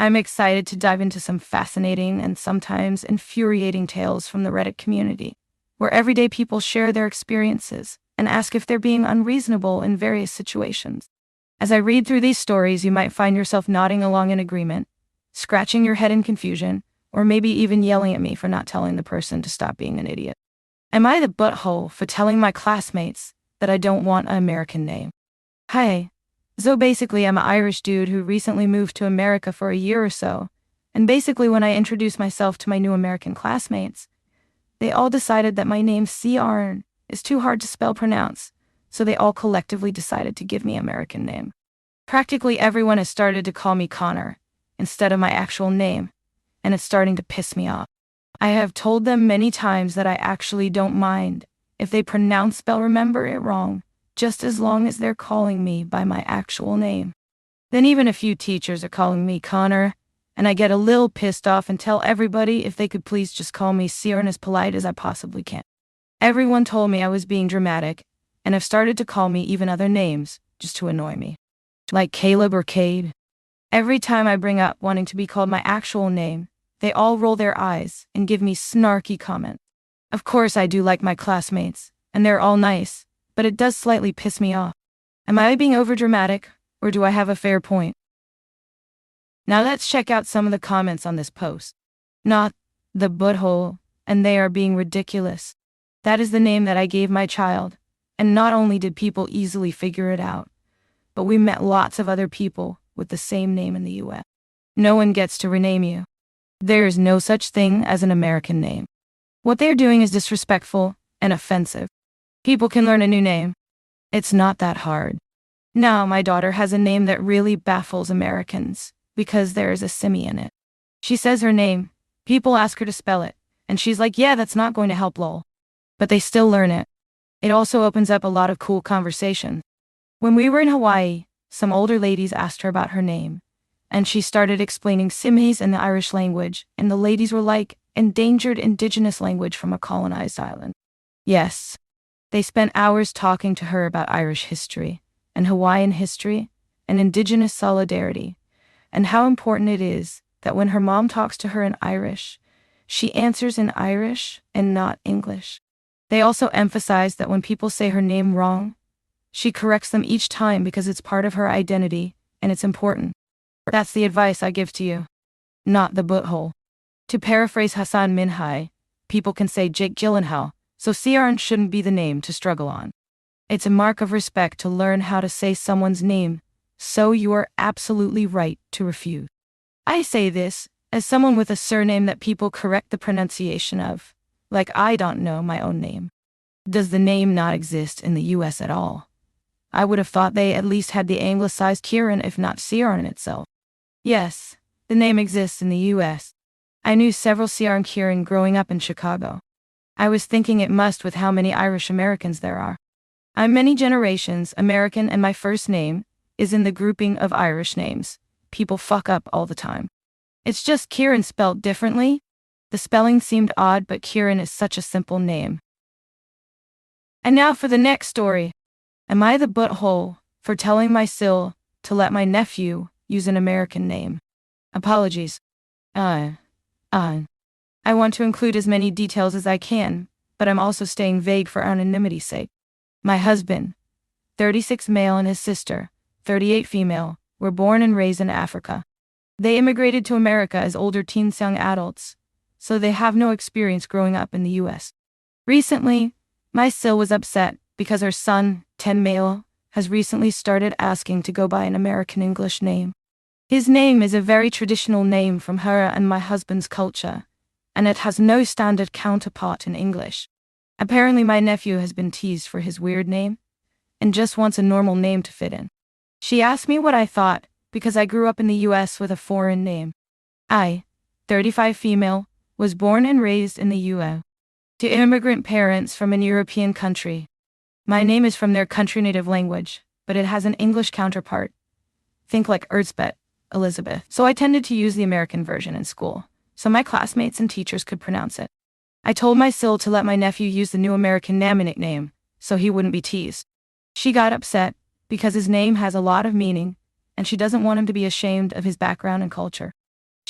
I'm excited to dive into some fascinating and sometimes infuriating tales from the Reddit community, where everyday people share their experiences and ask if they're being unreasonable in various situations. As I read through these stories, you might find yourself nodding along in agreement, scratching your head in confusion, or maybe even yelling at me for not telling the person to stop being an idiot. Am I the butthole for telling my classmates that I don't want an American name? Hi. So basically, I'm an Irish dude who recently moved to America for a year or so, and basically when I introduced myself to my new American classmates, they all decided that my name Ciarn is too hard to pronounce, so they all collectively decided to give me an American name. Practically everyone has started to call me Connor instead of my actual name, and it's starting to piss me off. I have told them many times that I actually don't mind if they remember it wrong, just as long as they're calling me by my actual name. Then even a few teachers are calling me Connor, and I get a little pissed off and tell everybody if they could please just call me Ciarn as polite as I possibly can. Everyone told me I was being dramatic, and have started to call me even other names just to annoy me. Like Caleb or Cade. Every time I bring up wanting to be called my actual name, they all roll their eyes and give me snarky comments. Of course I do like my classmates, and they're all nice, but it does slightly piss me off. Am I being overdramatic, or do I have a fair point? Now let's check out some of the comments on this post. Not the butthole, and they are being ridiculous. That is the name that I gave my child, and not only did people easily figure it out, but we met lots of other people with the same name in the US. No one gets to rename you. There is no such thing as an American name. What they're doing is disrespectful and offensive. People can learn a new name. It's not that hard. Now my daughter has a name that really baffles Americans because there is a simi in it. She says her name, people ask her to spell it, and she's like, yeah, that's not going to help lol. But they still learn it. It also opens up a lot of cool conversations. When we were in Hawaii, some older ladies asked her about her name, and she started explaining simis in the Irish language, and the ladies were like, endangered indigenous language from a colonized island. Yes. They spent hours talking to her about Irish history, and Hawaiian history, and indigenous solidarity, and how important it is that when her mom talks to her in Irish, she answers in Irish and not English. They also emphasized that when people say her name wrong, she corrects them each time because it's part of her identity, and it's important. That's the advice I give to you. Not the butthole. To paraphrase Hassan Minhaj, people can say Jake Gyllenhaal, so Ciarn shouldn't be the name to struggle on. It's a mark of respect to learn how to say someone's name, so you are absolutely right to refuse. I say this as someone with a surname that people correct the pronunciation of, like I don't know my own name. Does the name not exist in the US at all? I would have thought they at least had the anglicized Ciarn if not Ciarn itself. Yes, the name exists in the US. I knew several Ciarn growing up in Chicago. I was thinking it must with how many Irish Americans there are. I'm many generations American and my first name is in the grouping of Irish names. People fuck up all the time. It's just Ciarn spelled differently. The spelling seemed odd, but Ciarn is such a simple name. And now for the next story. Am I the butthole for telling my sil to let my nephew use an American name? Apologies. I want to include as many details as I can, but I'm also staying vague for anonymity's sake. My husband, 36 male, and his sister, 38 female, were born and raised in Africa. They immigrated to America as older teens, young adults, so they have no experience growing up in the US. Recently, my sil was upset because her son, 10 male, has recently started asking to go by an American English name. His name is a very traditional name from her and my husband's culture, and it has no standard counterpart in English. Apparently my nephew has been teased for his weird name, and just wants a normal name to fit in. She asked me what I thought, because I grew up in the US with a foreign name. I, 35 female, was born and raised in the US. To immigrant parents from an European country. My name is from their country native language, but it has an English counterpart. Think like Erzbet, Elizabeth. So I tended to use the American version in school, so my classmates and teachers could pronounce it. I told my sil to let my nephew use the new American nickname, so he wouldn't be teased. She got upset, because his name has a lot of meaning, and she doesn't want him to be ashamed of his background and culture.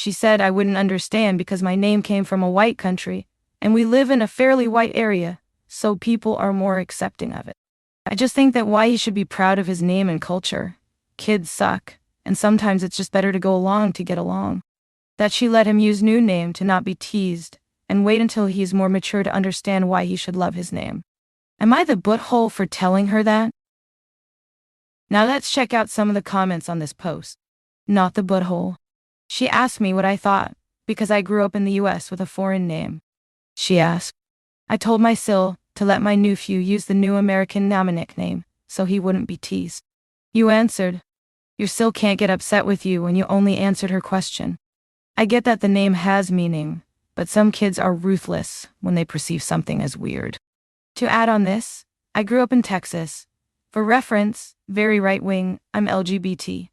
She said I wouldn't understand because my name came from a white country, and we live in a fairly white area, so people are more accepting of it. I just think that why he should be proud of his name and culture. Kids suck, and sometimes it's just better to go along to get along. That she let him use new name to not be teased, and wait until he's more mature to understand why he should love his name. Am I the butthole for telling her that? Now let's check out some of the comments on this post. Not the butthole. She asked me what I thought, because I grew up in the US with a foreign name. She asked. I told my Sil to let my nephew use the new American Nama nickname, so he wouldn't be teased. You answered. Your Sil can't get upset with you when you only answered her question. I get that the name has meaning, but some kids are ruthless when they perceive something as weird. To add on this, I grew up in Texas. For reference, very right-wing, I'm LGBT.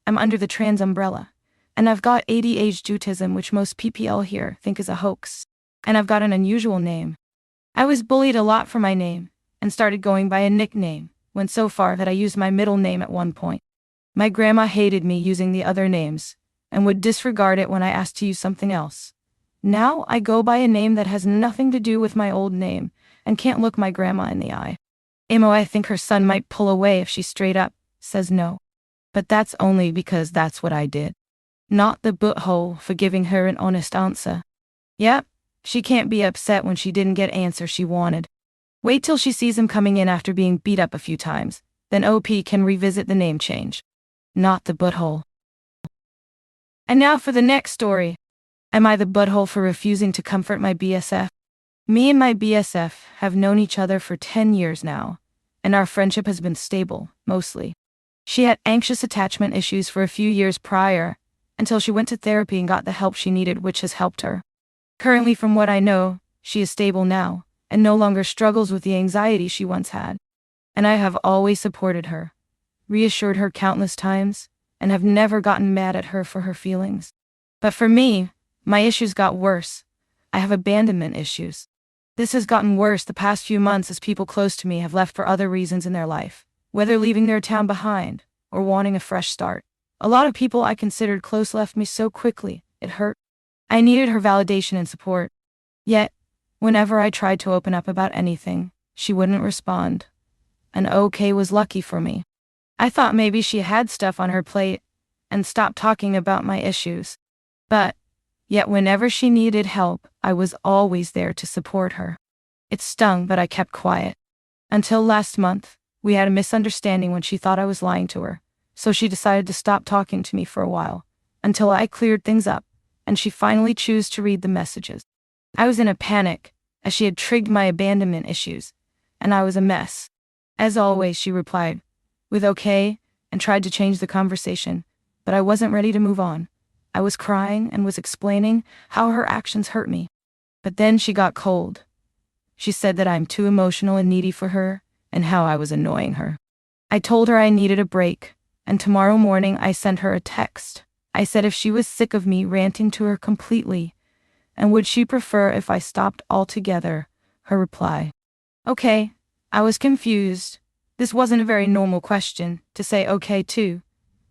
I'm under the trans umbrella. And I've got ADHD, which most PPL here think is a hoax. And I've got an unusual name. I was bullied a lot for my name, and started going by a nickname, went so far that I used my middle name at one point. My grandma hated me using the other names, and would disregard it when I asked to use something else. Now I go by a name that has nothing to do with my old name, and can't look my grandma in the eye. I think her son might pull away if she straight up says no. But that's only because that's what I did. Not the butthole for giving her an honest answer. Yep, she can't be upset when she didn't get answer she wanted. Wait till she sees him coming in after being beat up a few times, then OP can revisit the name change. Not the butthole. And now for the next story. Am I the butthole for refusing to comfort my BSF? Me and my BSF have known each other for 10 years now, and our friendship has been stable, mostly. She had anxious attachment issues for a few years prior, until she went to therapy and got the help she needed, which has helped her. Currently, from what I know, she is stable now, and no longer struggles with the anxiety she once had. And I have always supported her, reassured her countless times, and have never gotten mad at her for her feelings. But for me, my issues got worse. I have abandonment issues. This has gotten worse the past few months as people close to me have left for other reasons in their life, whether leaving their town behind or wanting a fresh start. A lot of people I considered close left me so quickly, it hurt. I needed her validation and support. Yet, whenever I tried to open up about anything, she wouldn't respond. And OK was lucky for me. I thought maybe she had stuff on her plate and stopped talking about my issues. Yet whenever she needed help, I was always there to support her. It stung, but I kept quiet. Until last month, we had a misunderstanding when she thought I was lying to her, so she decided to stop talking to me for a while, until I cleared things up, and she finally chose to read the messages. I was in a panic, as she had triggered my abandonment issues, and I was a mess. As always, she replied, with okay, and tried to change the conversation, but I wasn't ready to move on. I was crying and was explaining how her actions hurt me. But then she got cold. She said that I'm too emotional and needy for her, and how I was annoying her. I told her I needed a break, and tomorrow morning I sent her a text. I said if she was sick of me ranting to her completely, and would she prefer if I stopped altogether, her reply. Okay, I was confused. This wasn't a very normal question to say okay to,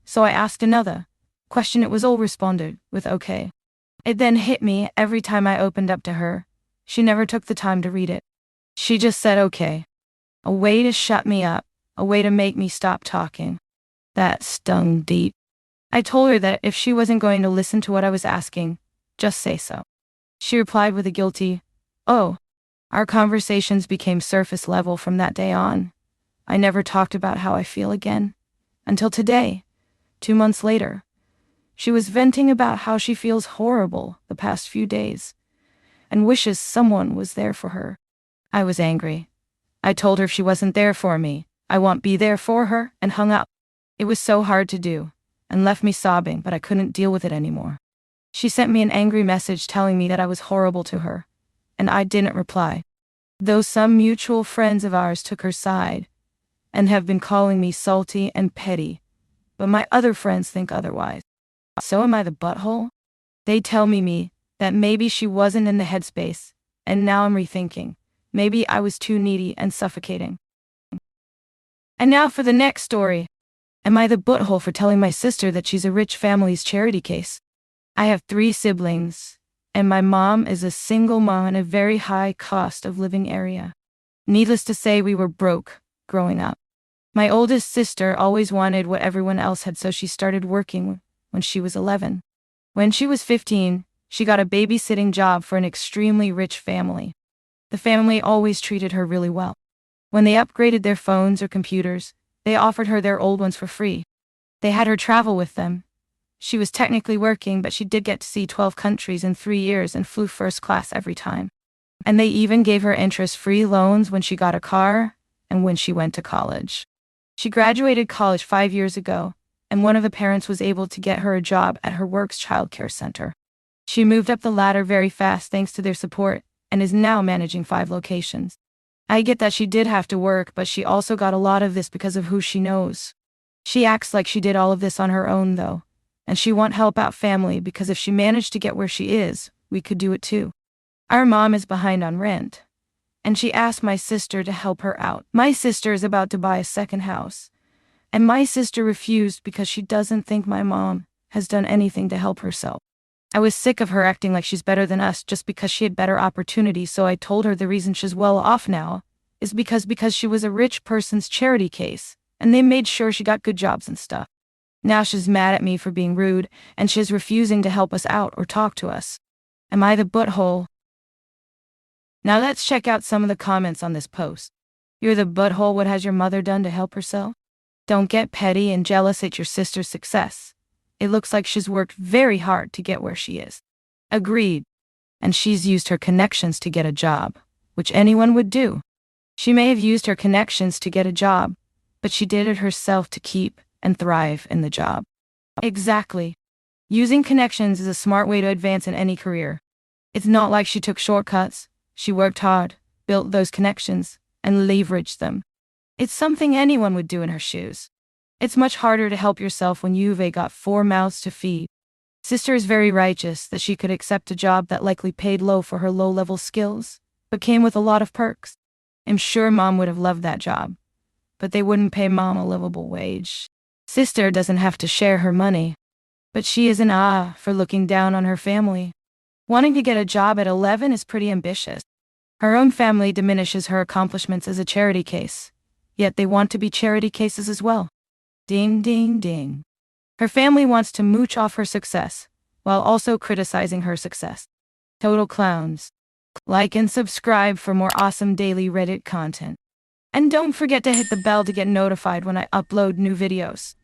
so I asked another question. It was all responded with okay. It then hit me every time I opened up to her. She never took the time to read it. She just said okay. A way to shut me up, a way to make me stop talking. That stung deep. I told her that if she wasn't going to listen to what I was asking, just say so. She replied with a guilty, oh. Our conversations became surface level from that day on. I never talked about how I feel again. Until today, 2 months later. She was venting about how she feels horrible the past few days, and wishes someone was there for her. I was angry. I told her if she wasn't there for me, I won't be there for her, and hung up. It was so hard to do, and left me sobbing, but I couldn't deal with it anymore. She sent me an angry message telling me that I was horrible to her, and I didn't reply. Though some mutual friends of ours took her side, and have been calling me salty and petty, but my other friends think otherwise. So am I the butthole? They tell me that maybe she wasn't in the headspace, and now I'm rethinking. Maybe I was too needy and suffocating. And now for the next story. Am I the butthole for telling my sister that she's a rich family's charity case? I have 3 siblings, and my mom is a single mom in a very high cost of living area. Needless to say, we were broke growing up. My oldest sister always wanted what everyone else had, so she started working when she was 11. When she was 15, she got a babysitting job for an extremely rich family. The family always treated her really well. When they upgraded their phones or computers, they offered her their old ones for free. They had her travel with them. She was technically working, but she did get to see 12 countries in 3 years and flew first class every time. And they even gave her interest-free loans when she got a car and when she went to college. She graduated college 5 years ago, and one of the parents was able to get her a job at her work's childcare center. She moved up the ladder very fast thanks to their support and is now managing 5 locations. I get that she did have to work, but she also got a lot of this because of who she knows. She acts like she did all of this on her own though, and she won't help out family because if she managed to get where she is, we could do it too. Our mom is behind on rent, and she asked my sister to help her out. My sister is about to buy a second house, and my sister refused because she doesn't think my mom has done anything to help herself. I was sick of her acting like she's better than us just because she had better opportunities, so I told her the reason she's well off now is because she was a rich person's charity case, and they made sure she got good jobs and stuff. Now she's mad at me for being rude, and she's refusing to help us out or talk to us. Am I the butthole? Now let's check out some of the comments on this post. You're the butthole. What has your mother done to help herself? Don't get petty and jealous at your sister's success. It looks like she's worked very hard to get where she is. Agreed. And she's used her connections to get a job, which anyone would do. She may have used her connections to get a job, but she did it herself to keep and thrive in the job. Exactly. Using connections is a smart way to advance in any career. It's not like she took shortcuts. She worked hard, built those connections, and leveraged them. It's something anyone would do in her shoes. It's much harder to help yourself when you've got 4 mouths to feed. Sister is very righteous that she could accept a job that likely paid low for her low-level skills, but came with a lot of perks. I'm sure mom would have loved that job, but they wouldn't pay mom a livable wage. Sister doesn't have to share her money, but she is for looking down on her family. Wanting to get a job at 11 is pretty ambitious. Her own family diminishes her accomplishments as a charity case, yet they want to be charity cases as well. Ding, ding, ding. Her family wants to mooch off her success, while also criticizing her success. Total clowns. Like and subscribe for more awesome daily Reddit content. And don't forget to hit the bell to get notified when I upload new videos.